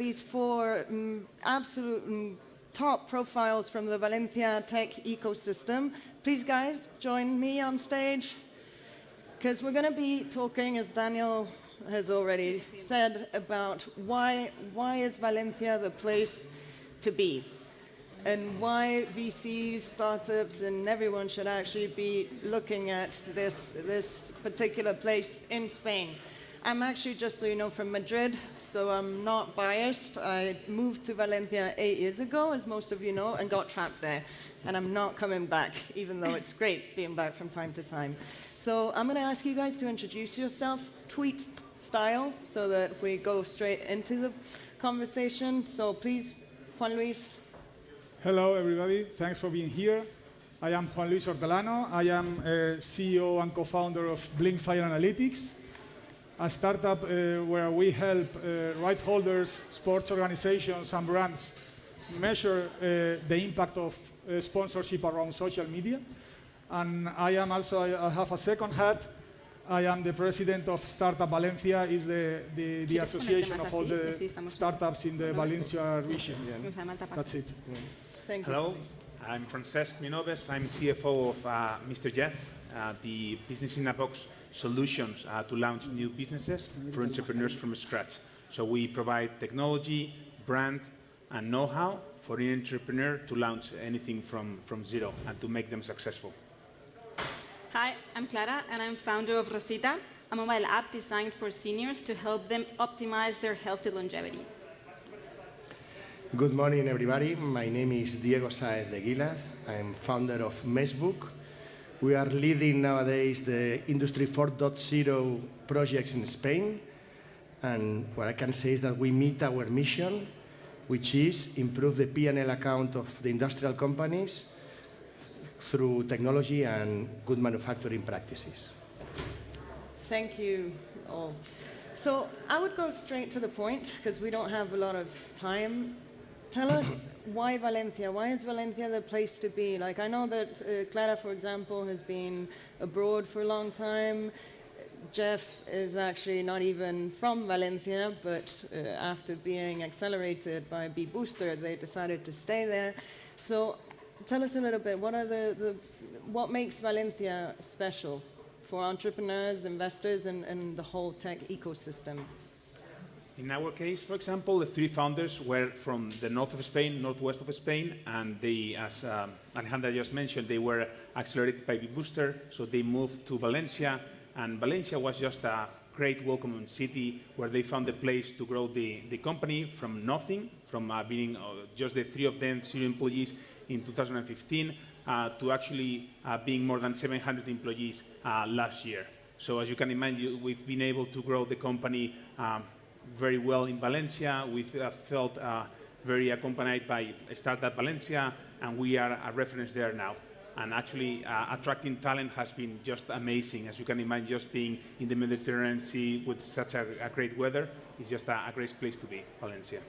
these four absolute top profiles from the Valencia tech ecosystem. Please, guys, join me on stage, because we're going to be talking, as Daniel has already said, about why is Valencia the place to be, and why VCs, startups, and everyone should actually be looking at this particular place in Spain. I'm actually, just so you know, from Madrid, so I'm not biased. I moved to Valencia 8 years ago, as most of you know, and got trapped there. And I'm not coming back, even though it's great being back from time to time. So I'm going to ask you guys to introduce yourself, tweet style, so that we go straight into the conversation. So please, Juan Luis. Hello, everybody. Thanks for being here. I am Juan Luis Hortelano. I am CEO and co-founder of Blinkfire Analytics, a startup where we help right holders, sports organizations, and brands measure the impact of sponsorship around social media. And I have a second hat. I am the president of Startup Valencia, is the association of all the startups in the Valencia region. That's it. Thank you. Hello, I'm Francesc Minoves. I'm CFO of Mr. Jeff, the Business in a Box solutions to launch new businesses for entrepreneurs from scratch. So we provide technology, brand, and know-how for an entrepreneur to launch anything from zero and to make them successful. Hi, I'm Clara, and I'm founder of Rosita, a mobile app designed for seniors to help them optimize their healthy longevity. Good morning, everybody. My name is Diego Saez de Guilaz. I'm founder of Messbook. We are leading nowadays the Industry 4.0 projects in Spain. And what I can say is that we meet our mission, which is improve the P&L account of the industrial companies through technology and good manufacturing practices. Thank you all. So I would go straight to the point, because we don't have a lot of time. Tell us why Valencia? Why is Valencia the place to be? Like, I know that Clara, for example, has been abroad for a long time. Jeff is actually not even from Valencia, but after being accelerated by B Booster, they decided to stay there. So tell us a little bit, what makes Valencia special for entrepreneurs, investors, and the whole tech ecosystem? In our case, for example, the three founders were from the north of Spain, northwest of Spain, and they, as Alejandra just mentioned, they were accelerated by the booster, so they moved to Valencia, and Valencia was just a great welcoming city where they found a place to grow the company from nothing, from being just the three of them, 0 employees in 2015, to actually being more than 700 employees last year. So as you can imagine, we've been able to grow the company very well in Valencia. We've felt very accompanied by Startup Valencia, and we are a reference there now. And actually, attracting talent has been just amazing. As you can imagine, just being in the Mediterranean Sea with such a great weather is just a great place to be, Valencia.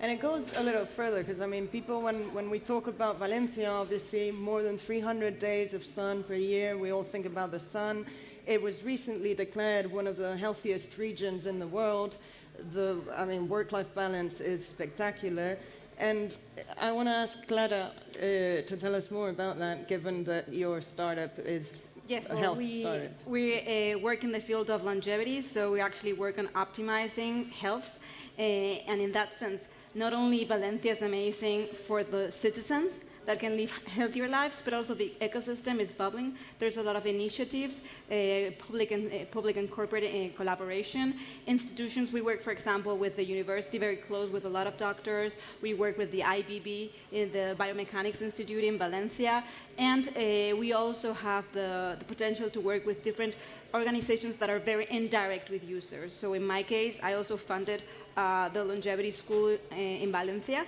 And it goes a little further, because I mean, people, when we talk about Valencia, obviously more than 300 days of sun per year, we all think about the sun. It was recently declared one of the healthiest regions in the world. Work-life balance is spectacular. And I want to ask Clara to tell us more about that, given that your startup is a health startup. We work in the field of longevity, so we actually work on optimizing health. And in that sense, not only Valencia is amazing for the citizens that can live healthier lives, but also the ecosystem is bubbling. There's a lot of initiatives, public and corporate collaboration. Institutions, we work, for example, with the university, very close with a lot of doctors. We work with the IBB, the Biomechanics Institute in Valencia. And we also have the potential to work with different organizations that are very indirect with users. So in my case, I also funded the longevity school in Valencia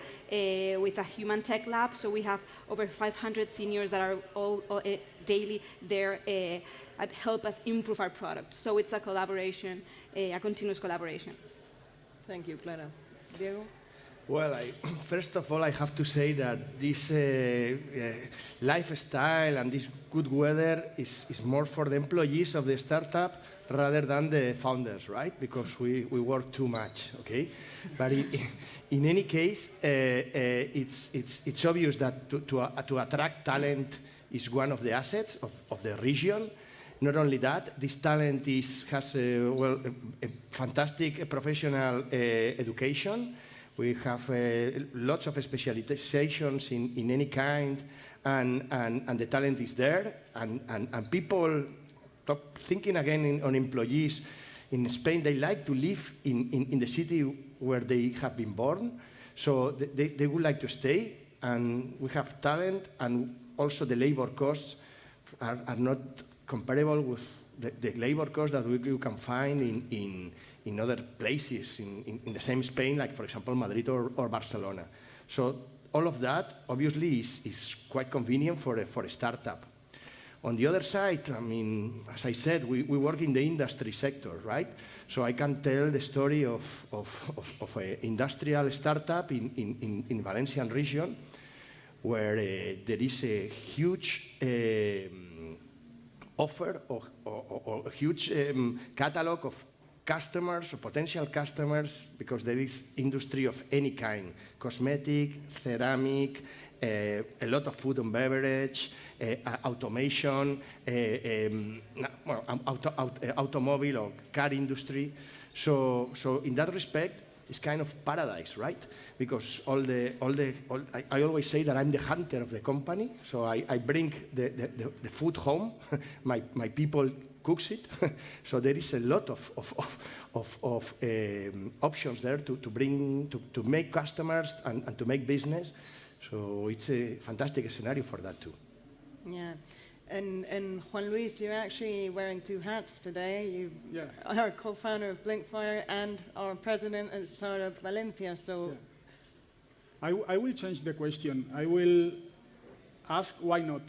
with a human tech lab. So we have over 500 seniors that are all daily there and help us improve our product. So it's a collaboration, a continuous collaboration. Thank you, Clara. Diego? Well, first of all, I have to say that this lifestyle and this good weather is more for the employees of the startup rather than the founders, right? Because we work too much, okay? But in any case, it's obvious that to attract talent is one of the assets of the region. Not only that, this talent has a fantastic professional education. We have lots of specializations in any kind, and the talent is there. And people, thinking again on employees in Spain, they like to live in the city where they have been born. So they would like to stay, and we have talent, and also the labor costs are not comparable with the labor costs that you can find in other places in the same Spain, like, for example, Madrid or Barcelona. So all of that, obviously, is quite convenient for a startup. On the other side, I mean, as I said, we work in the industry sector, right? So I can tell the story of an industrial startup in Valencian region, where there is a huge offer or a huge catalog of customers or potential customers, because there is industry of any kind: cosmetic, ceramic, a lot of food and beverage, automation, automobile or car industry. So in that respect, it's kind of paradise, right? Because I always say that I'm the hunter of the company. So I bring the food home. my people cooks it. So there is a lot of options there to make customers and to make business. So it's a fantastic scenario for that too. Yeah. And Juan Luis, you're actually wearing two hats today. You are co-founder of Blinkfire and our president at Startup Valencia. So, I will change the question. I will ask why not.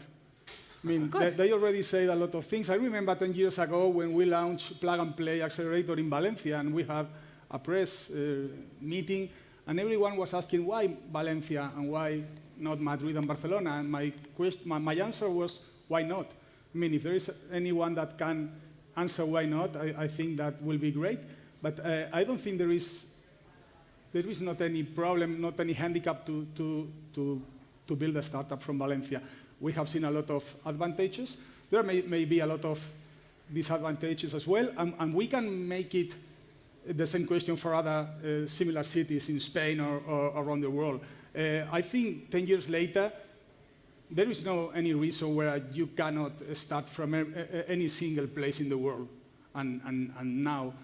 I mean, they already said a lot of things. I remember 10 years ago when we launched Plug and Play Accelerator in Valencia, and we had a press meeting, and everyone was asking why Valencia and why not Madrid and Barcelona. And my answer was, why not? I mean, if there is anyone that can answer why not, I think that will be great. But I don't think there is not any problem, not any handicap to build a startup from Valencia. We have seen a lot of advantages. There may be a lot of disadvantages as well, and we can make it the same question for other similar cities in Spain or around the world. I think 10 years later, there is no any reason where you cannot start from any single place in the world. And now,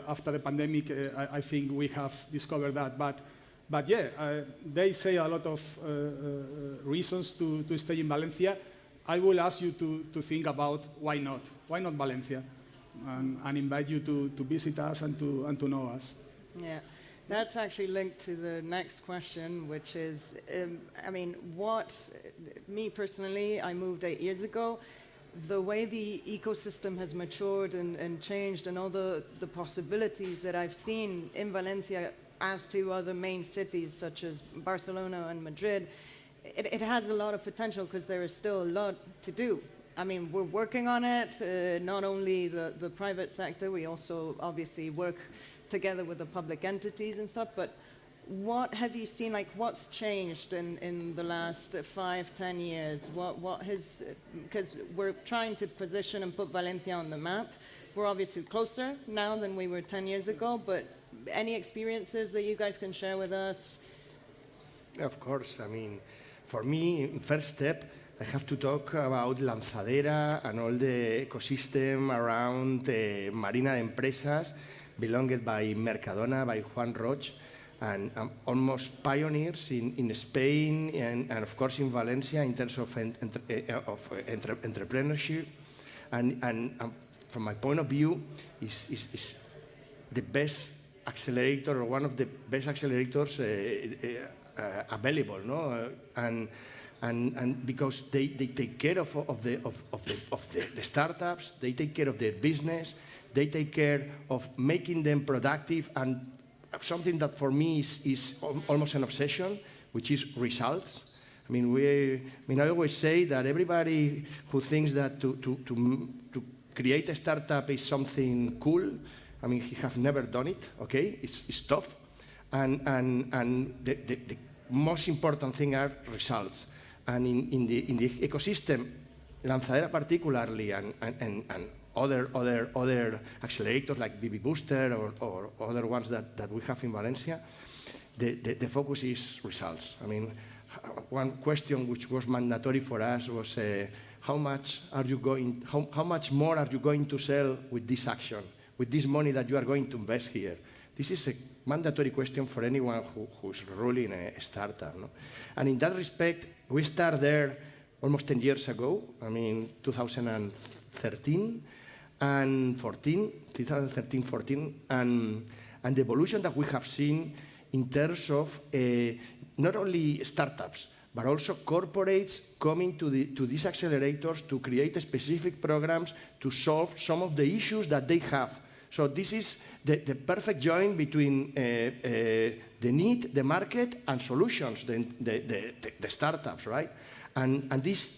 after the pandemic, I think we have discovered that. But yeah, they say a lot of reasons to stay in Valencia. I will ask you to think about why not Valencia, and invite you to visit us and to know us. Yeah. That's actually linked to the next question, which is, I mean, me personally, I moved 8 years ago. The way the ecosystem has matured and changed, and all the possibilities that I've seen in Valencia as to other main cities such as Barcelona and Madrid, it has a lot of potential because there is still a lot to do. I mean, we're working on it, not only the private sector, we also obviously work together with the public entities and stuff, but what have you seen, like what's changed in the last 5-10 years? What has, because we're trying to position and put Valencia on the map. We're obviously closer now than we were 10 years ago, but any experiences that you guys can share with us? Of course. I mean, for me, first step, I have to talk about Lanzadera and all the ecosystem around Marina de Empresas, belonged by Mercadona, by Juan Roig, and almost pioneers in Spain and of course in Valencia in terms of entrepreneurship. And from my point of view, is the best accelerator, or one of the best accelerators available, no? And because they take care of the startups, they take care of their business, they take care of making them productive, and something that for me is almost an obsession, which is results. I mean, I always say that everybody who thinks that to create a startup is something cool, I mean, he have never done it, okay? It's tough. And the most important thing are results. And in the ecosystem, Lanzadera particularly, and other accelerators like BB Booster or other ones that we have in Valencia, the focus is results. I mean, one question which was mandatory for us was how much more are you going to sell with this action, with this money that you are going to invest here? This is a mandatory question for anyone who's ruling a startup. No? And in that respect, we started there almost 10 years ago, I mean, 2013 and 14, and the evolution that we have seen in terms of not only startups, but also corporates coming to these accelerators to create specific programs to solve some of the issues that they have. So this is the perfect join between the need, the market, and solutions, the startups, right? And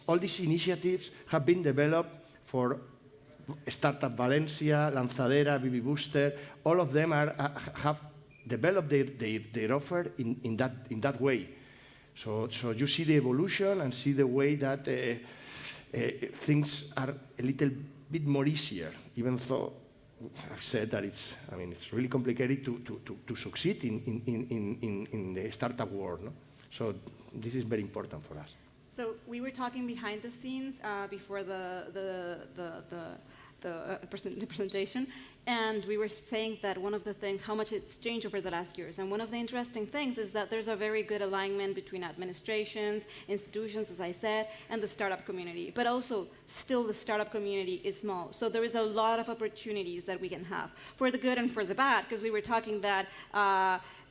all these initiatives have been developed for Startup Valencia, Lanzadera, BB Booster. All of them have developed their offer in that way. So you see the evolution and see the way that things are a little bit more easier, even though I've said that it's really complicated to succeed in the startup world. No? So this is very important for us. So we were talking behind the scenes before the presentation, and we were saying that one of the things, how much it's changed over the last years, and one of the interesting things is that there's a very good alignment between administrations, institutions, as I said, and the startup community. But also, still the startup community is small. So there is a lot of opportunities that we can have, for the good and for the bad, because we were talking that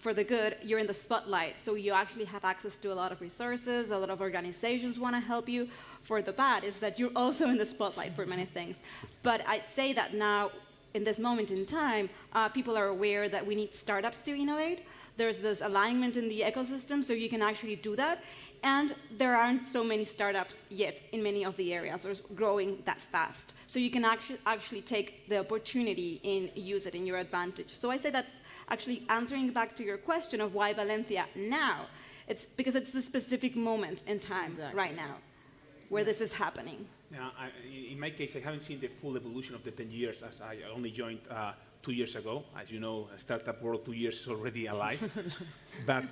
for the good, you're in the spotlight. So you actually have access to a lot of resources, a lot of organizations want to help you. For the bad is that you're also in the spotlight for many things. But I'd say that now, in this moment in time, people are aware that we need startups to innovate. There's this alignment in the ecosystem, so you can actually do that. And there aren't so many startups yet in many of the areas or growing that fast. So you can actually take the opportunity and use it in your advantage. So I say that's actually answering back to your question of why Valencia now. It's because it's the specific moment in time right now where this is happening. Yeah, in my case, I haven't seen the full evolution of the 10 years as I only joined 2 years ago. As you know, startup world 2 years is already alive. But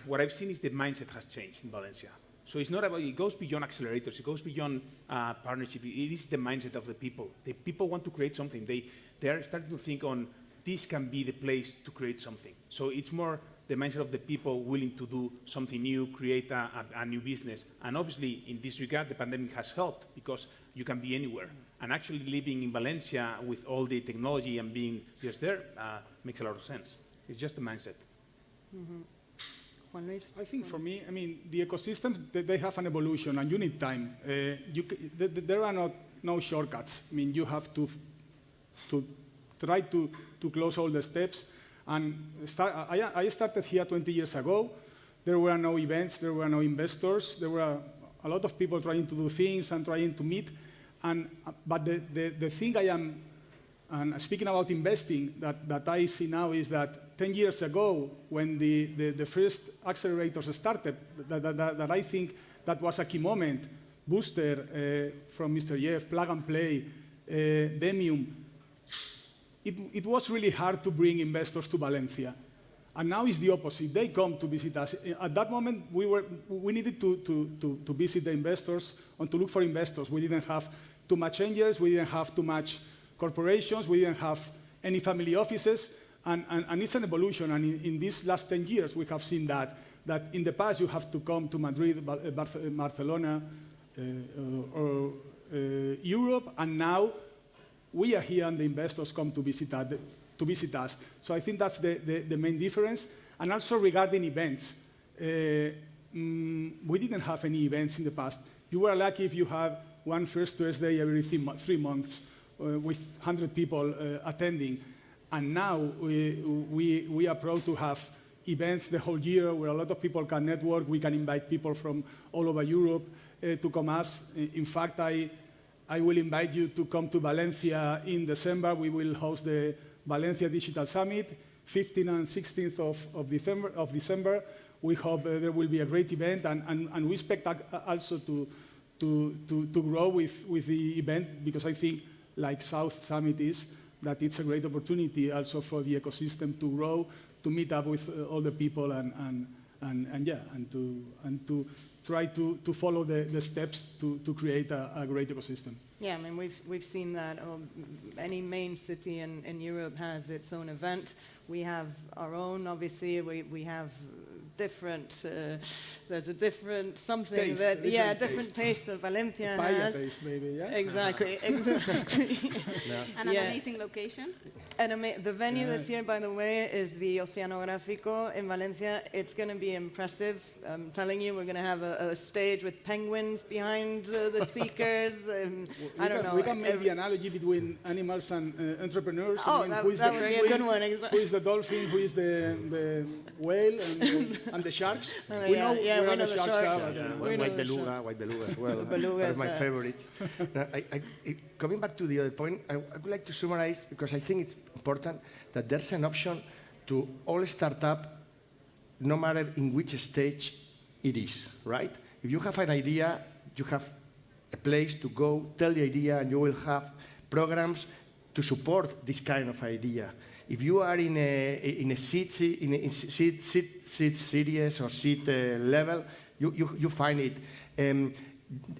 what I've seen is the mindset has changed in Valencia. So it's not about, it goes beyond accelerators, it goes beyond partnership. It is the mindset of the people. The people want to create something. They are starting to think on, this can be the place to create something. So it's more the mindset of the people willing to do something new, create a new business. And obviously, in this regard, the pandemic has helped because you can be anywhere. And actually living in Valencia with all the technology and being just there makes a lot of sense. It's just the mindset. Mm-hmm. Juan Luis? I think for me, I mean, the ecosystems, they have an evolution and you need time. There are no shortcuts. I mean, you have to try to close all the steps. And I started here 20 years ago. There were no events, there were no investors. There were a lot of people trying to do things and trying to meet. But the thing I am, and speaking about investing, that I see now is that 10 years ago, when the first accelerators started, that I think that was a key moment. Booster from Mr. Jeff, Plug and Play, Demium. It was really hard to bring investors to Valencia. And now it's the opposite. They come to visit us. At that moment, we needed to visit the investors and to look for investors. We didn't have too much angels. We didn't have too much corporations. We didn't have any family offices. And it's an evolution. And in these last 10 years, we have seen that in the past, you have to come to Madrid, Barcelona, or Europe. And now, we are here and the investors come to visit us. So I think that's the main difference. And also regarding events, we didn't have any events in the past. You were lucky if you had one first Thursday every 3 months with 100 people attending. And now we are proud to have events the whole year where a lot of people can network. We can invite people from all over Europe to come us. In fact, I will invite you to come to Valencia in December. We will host the Valencia Digital Summit, 15th and 16th of December. We hope there will be a great event, and we expect also to grow with the event, because I think, like South Summit is, that it's a great opportunity also for the ecosystem to grow, to meet up with all the people, and to try to follow the steps to create a great ecosystem. Yeah, I mean, we've seen that any main city in Europe has its own event. We have our own, obviously. We have different. There's a different something Taste, that different taste that Valencia Paella has. taste, maybe, yeah? Exactly. And an Yeah. amazing location. And the venue this year, by the way, is the Oceanográfico in Valencia. It's going to be impressive. I'm telling you, we're going to have a stage with penguins behind the speakers. I don't know. We can make the analogy between animals and entrepreneurs. Oh, I mean, that who is the would be a penguin, good one, exactly. who is the dolphin, who is the whale, and the sharks. Oh, We yeah, know yeah, where we know the the sharks sharks. are. Yeah. but, We know White the beluga as well. beluga One of is my there. favorites. Now, coming back to the other point, I would like to summarize, because I think it's important that there's an option to all startup, no matter in which stage it is, right? If you have an idea, you have a place to go, tell the idea, and you will have programs to support this kind of idea. If you are in a seed series or seed level, you find it.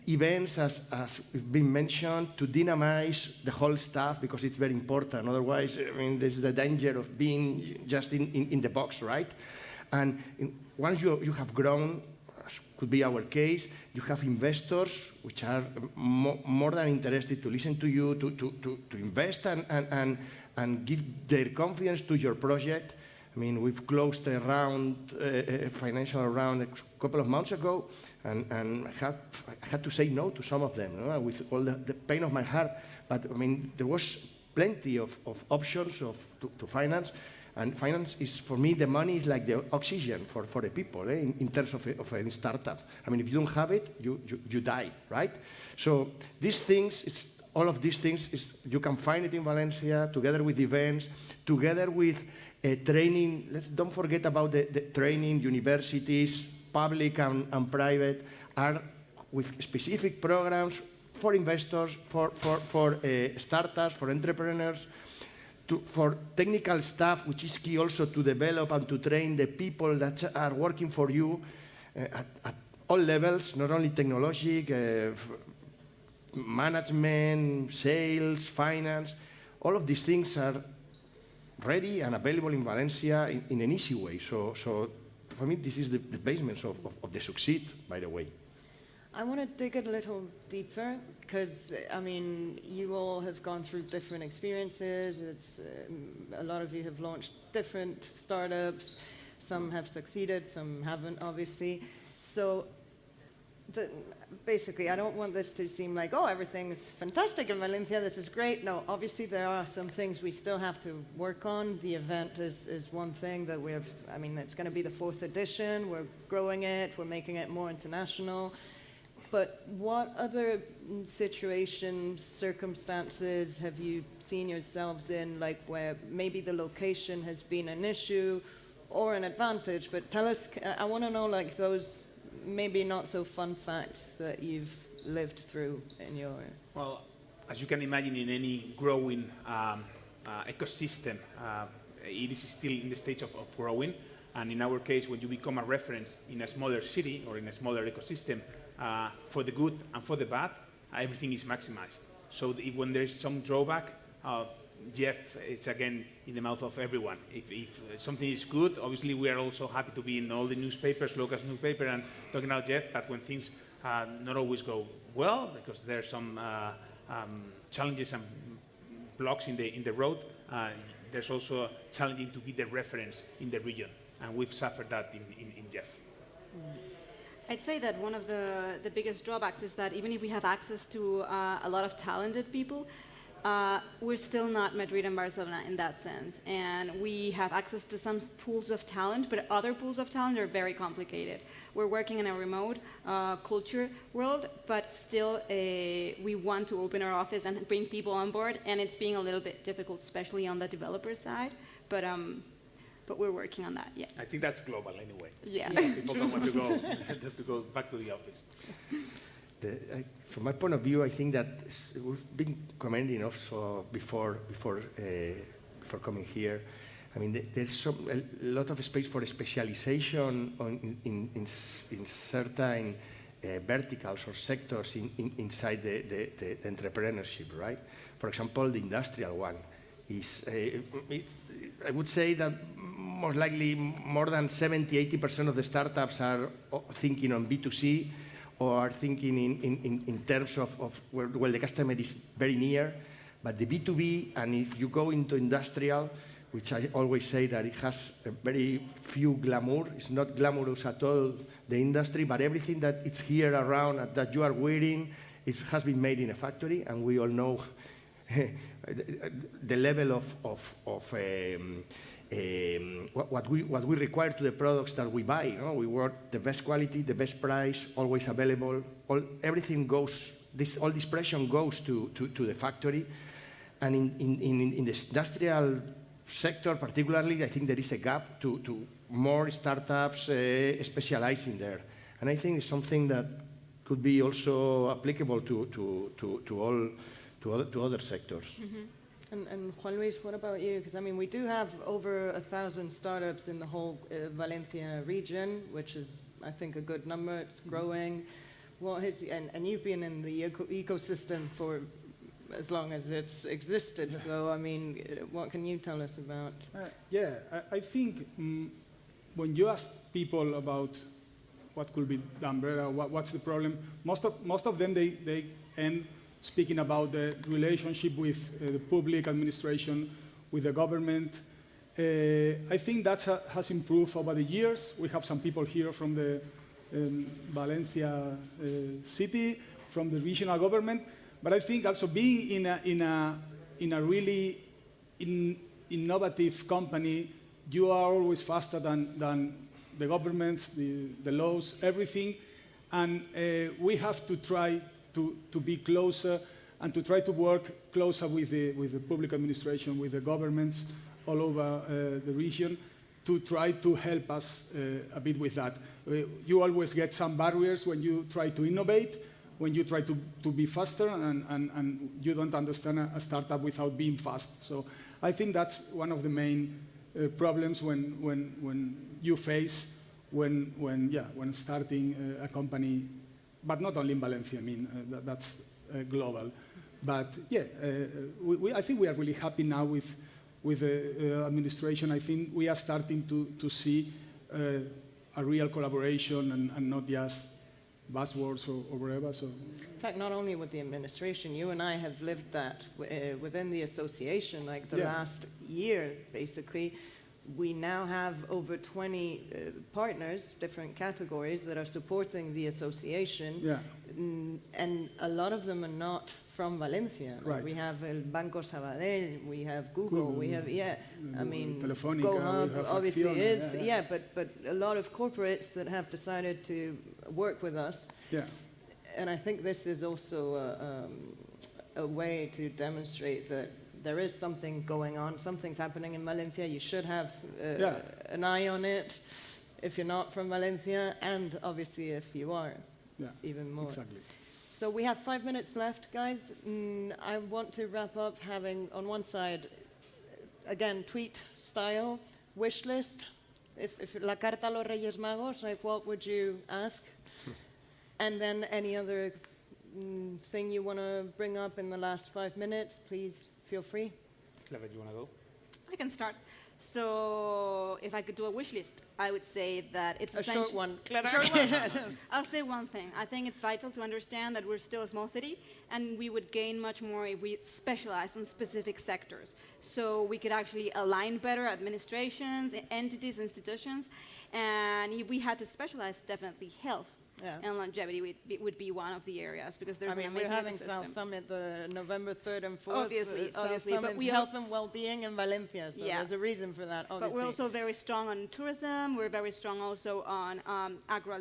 Events, as been mentioned, to dynamize the whole stuff, because it's very important. Otherwise, I mean, there's the danger of being just in the box, right? And once you have grown, as could be our case, you have investors which are more than interested to listen to you, to invest and give their confidence to your project. I mean, we've closed a round, a financial round a couple of months ago, and I had to say no to some of them, no? With all the pain of my heart. But I mean, there was plenty of options to finance, and finance is, for me, the money is like the oxygen for the people, in terms of a startup. I mean, if you don't have it, you die, right? So these things, all of these things, you can find it in Valencia, together with events, together with training. Don't forget about the training. Universities, public and private, are with specific programs for investors, for startups, for entrepreneurs, for technical staff, which is key also to develop and to train the people that are working for you at all levels, not only technology, management, sales, finance. All of these things are ready and available in Valencia in an easy way. So for me, this is the basement of the succeed, by the way. I want to dig a little deeper, because, I mean, you all have gone through different experiences. It's, a lot of you have launched different startups. Some have succeeded, some haven't, obviously. So basically, I don't want this to seem like, oh, everything is fantastic in Valencia, this is great. No, obviously there are some things we still have to work on. The event is one thing that I mean, it's going to be the 4th edition. We're growing it. We're making it more international. But what other situations, circumstances have you seen yourselves in, like where maybe the location has been an issue or an advantage? But tell us, I want to know, like, those maybe not so fun facts that you've lived through in your... Well, as you can imagine, in any growing ecosystem, it is still in the stage of growing. And in our case, when you become a reference in a smaller city or in a smaller ecosystem, for the good and for the bad, everything is maximized. So when there's some drawback, Jeff, it's again in the mouth of everyone. If something is good, obviously we are also happy to be in all the newspapers, local newspaper, and talking about Jeff. But when things not always go well, because there are some challenges and blocks in the road, there's also challenging to be the reference in the region, and we've suffered that in Jeff. I'd say that one of the biggest drawbacks is that even if we have access to a lot of talented people, We're still not Madrid and Barcelona in that sense, and we have access to some pools of talent, but other pools of talent are very complicated. We're working in a remote culture world, but still we want to open our office and bring people on board, and it's being a little bit difficult, especially on the developer side, but we're working on that, yeah. I think that's global anyway. Yeah. People don't want to go back to the office. From my point of view, I think that we've been commenting also before coming here. I mean, there's a lot of space for specialization in certain verticals or sectors inside the entrepreneurship, right? For example, the industrial one is, I would say that most likely more than 70–80% of the startups are thinking on B2C, or are thinking in terms of where the customer is very near. But the B2B, and if you go into industrial, which I always say that it has a very few glamour, it's not glamorous at all, the industry, but everything that it's here around that you are wearing, it has been made in a factory, and we all know the level of what we require to the products that we buy. You know? We want the best quality, the best price, always available. Everything goes. All this pressure goes to the factory, and in the industrial sector, particularly, I think there is a gap to more startups specializing there, and I think it's something that could be also applicable to other sectors. Mm-hmm. And Juan Luis, what about you? Because I mean, we do have over 1,000 startups in the whole Valencia region, which is, I think, a good number. It's growing. And you've been in the ecosystem for as long as it's existed. Yeah. So I mean, what can you tell us about? I think when you ask people about what could be done better, what's the problem, most of them they end speaking about the relationship with the public administration, with the government. I think that has improved over the years. We have some people here from the Valencia city, from the regional government, but I think also being in a really innovative company, you are always faster than the governments, the laws, everything, and we have to try to be closer and to try to work closer with the public administration, with the governments all over the region, to try to help us a bit with that. You always get some barriers when you try to innovate, when you try to be faster, and you don't understand a startup without being fast. So I think that's one of the main problems when you face when starting a company. But not only in Valencia, I mean, that's global. But yeah, I think we are really happy now with the administration. I think we are starting to see a real collaboration and not just buzzwords or whatever. So. In fact, not only with the administration, you and I have lived that within the association, like the last year, basically. We now have over 20 partners, different categories, that are supporting the association. Yeah. And a lot of them are not from Valencia. Right. We have El Banco Sabadell, we have Google, we have, I mean, Telefonica, GoHub obviously is, but a lot of corporates that have decided to work with us. Yeah. And I think this is also a way to demonstrate that there is something going on, something's happening in Valencia. You should have an eye on it if you're not from Valencia, and obviously if you are, even more. Exactly. So we have 5 minutes left, guys. I want to wrap up having, on one side, again, tweet style, wish list. If la carta a los Reyes Magos, like what would you ask? And then any other thing you want to bring up in the last 5 minutes, please. Feel free. Clever, you want to go? I can start. So if I could do a wish list, I would say that it's a short one. I'll say one thing. I think it's vital to understand that we're still a small city, and we would gain much more if we specialize on specific sectors. So we could actually align better administrations, entities, institutions, and if we had to specialize, definitely health. Yeah. And longevity would be one of the areas because there's I mean, an we're amazing having ecosystem. South Summit the November 3rd and 4th. Obviously, South obviously, but Summit we Health are- and Well-being in Valencia, so Yeah. there's a reason for that, obviously. But we're also very strong on tourism. We're very strong also on agro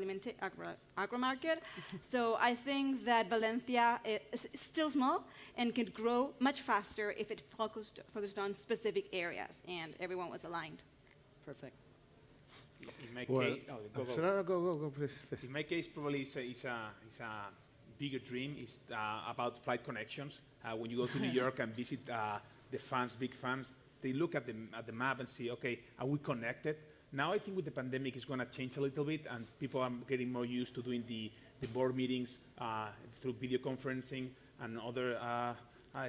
market. So I think that Valencia is still small and could grow much faster if it focused on specific areas and everyone was aligned. Perfect. In my Well, case, go, please. In my case, probably it's a bigger dream. It's about flight connections. When you go to New York and visit the fans, big fans, they look at the map and see, okay, are we connected? Now I think with the pandemic, it's going to change a little bit, and people are getting more used to doing the board meetings through video conferencing and other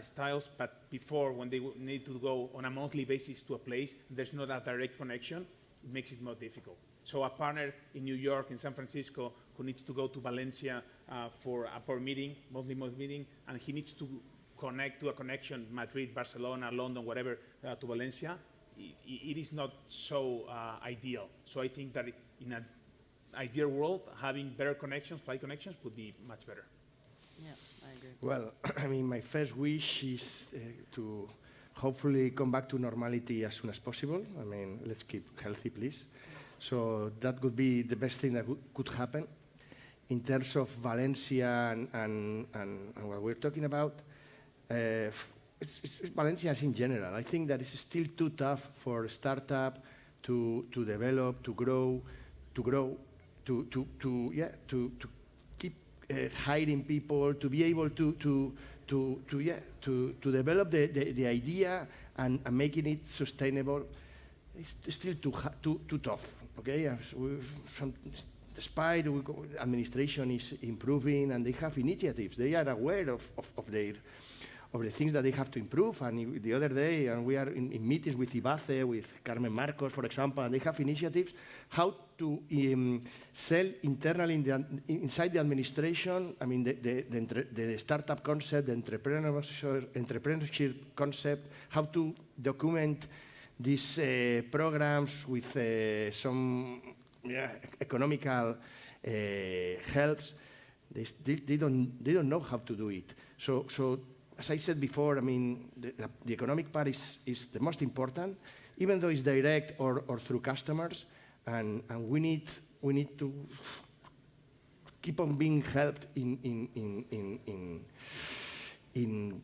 styles. But before, when they need to go on a monthly basis to a place, there's not a direct connection. It makes it more difficult. So a partner in New York, in San Francisco, who needs to go to Valencia for a board meeting, monthly meeting, and he needs to connect to a connection, Madrid, Barcelona, London, whatever, to Valencia, it is not so ideal. So I think that in an ideal world, having better connections, flight connections, would be much better. Yeah, I agree. Well, I mean, my first wish is to hopefully come back to normality as soon as possible. I mean, let's keep healthy, please. So that would be the best thing that could happen. In terms of Valencia and what we're talking about, it's Valencia in general. I think that it's still too tough for a startup to develop, to grow, to keep hiring people, to be able to develop the idea and making it sustainable. It's still too tough. Okay, despite the administration is improving and they have initiatives, they are aware of the things that they have to improve. And the other day, and we are in meetings with Ibace, with Carmen Marcos, for example, and they have initiatives how to sell internally inside the administration. I mean, the startup concept, the entrepreneurship concept, how to document these programs with some economical helps. They don't know how to do it. So as I said before, I mean, the economic part is the most important, even though it's direct or through customers, and we need to keep on being helped in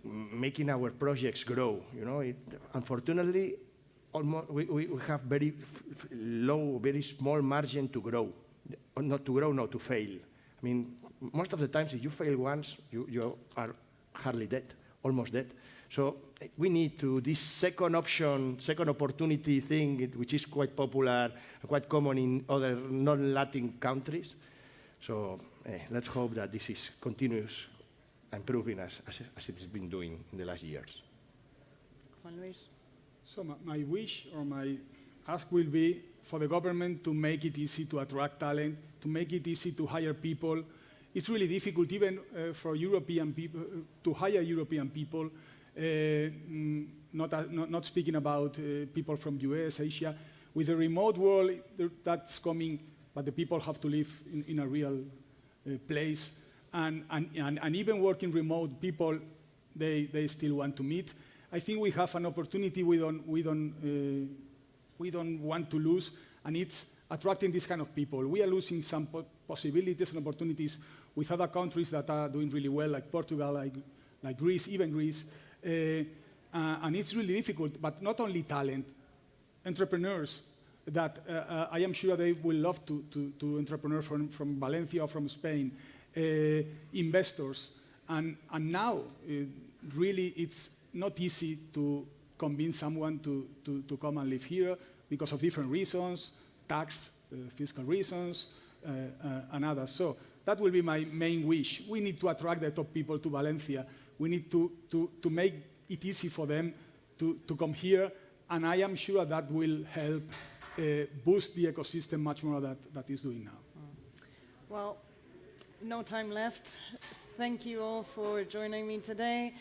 making our projects grow. You know, unfortunately, we have very low, very small margin to grow, not to fail. I mean, most of the times, if you fail once, you are hardly dead, almost dead. So we need to, this second option, second opportunity thing, which is quite popular, quite common in other non-Latin countries. So let's hope that this continues improving as it has been doing in the last years. Juan Luis? So my wish or my ask will be for the government to make it easy to attract talent, to make it easy to hire people. It's really difficult even for European people to hire European people, not speaking about people from US, Asia. With the remote world, that's coming, but the people have to live in a real place. And even working remote, people, they still want to meet. I think we have an opportunity we don't want to lose, and it's attracting this kind of people. We are losing some possibilities and opportunities with other countries that are doing really well, like Portugal, like Greece, even Greece. And it's really difficult, but not only talent, entrepreneurs that I am sure they will love to entrepreneur from Valencia or from Spain, investors. And now, really, it's not easy to convince someone to come and live here because of different reasons, tax, fiscal reasons, and others. So that will be my main wish. We need to attract the top people to Valencia. We need to make it easy for them to come here, and I am sure that will help boost the ecosystem much more than that is doing now. Well, no time left. Thank you all for joining me today.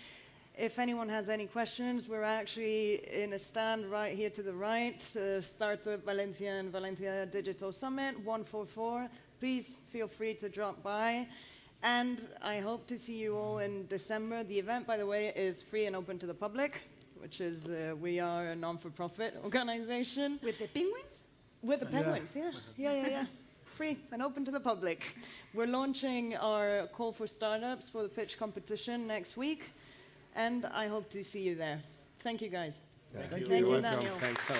If anyone has any questions, we're actually in a stand right here to the right, Startup Valencia and Valencia Digital Summit, 144. please feel free to drop by. And I hope to see you all in December. The event, by the way, is free and open to the public, which is, we are a non-for-profit organization. With the penguins? With the penguins, yeah. Free and open to the public. We're launching our call for startups for the pitch competition next week, and I hope to see you there. Thank you, guys. Thank you. Thank You're you, welcome. Daniel. Thanks, our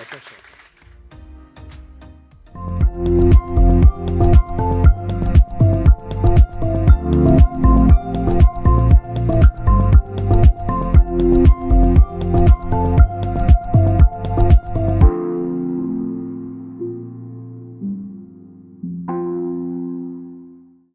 pleasure.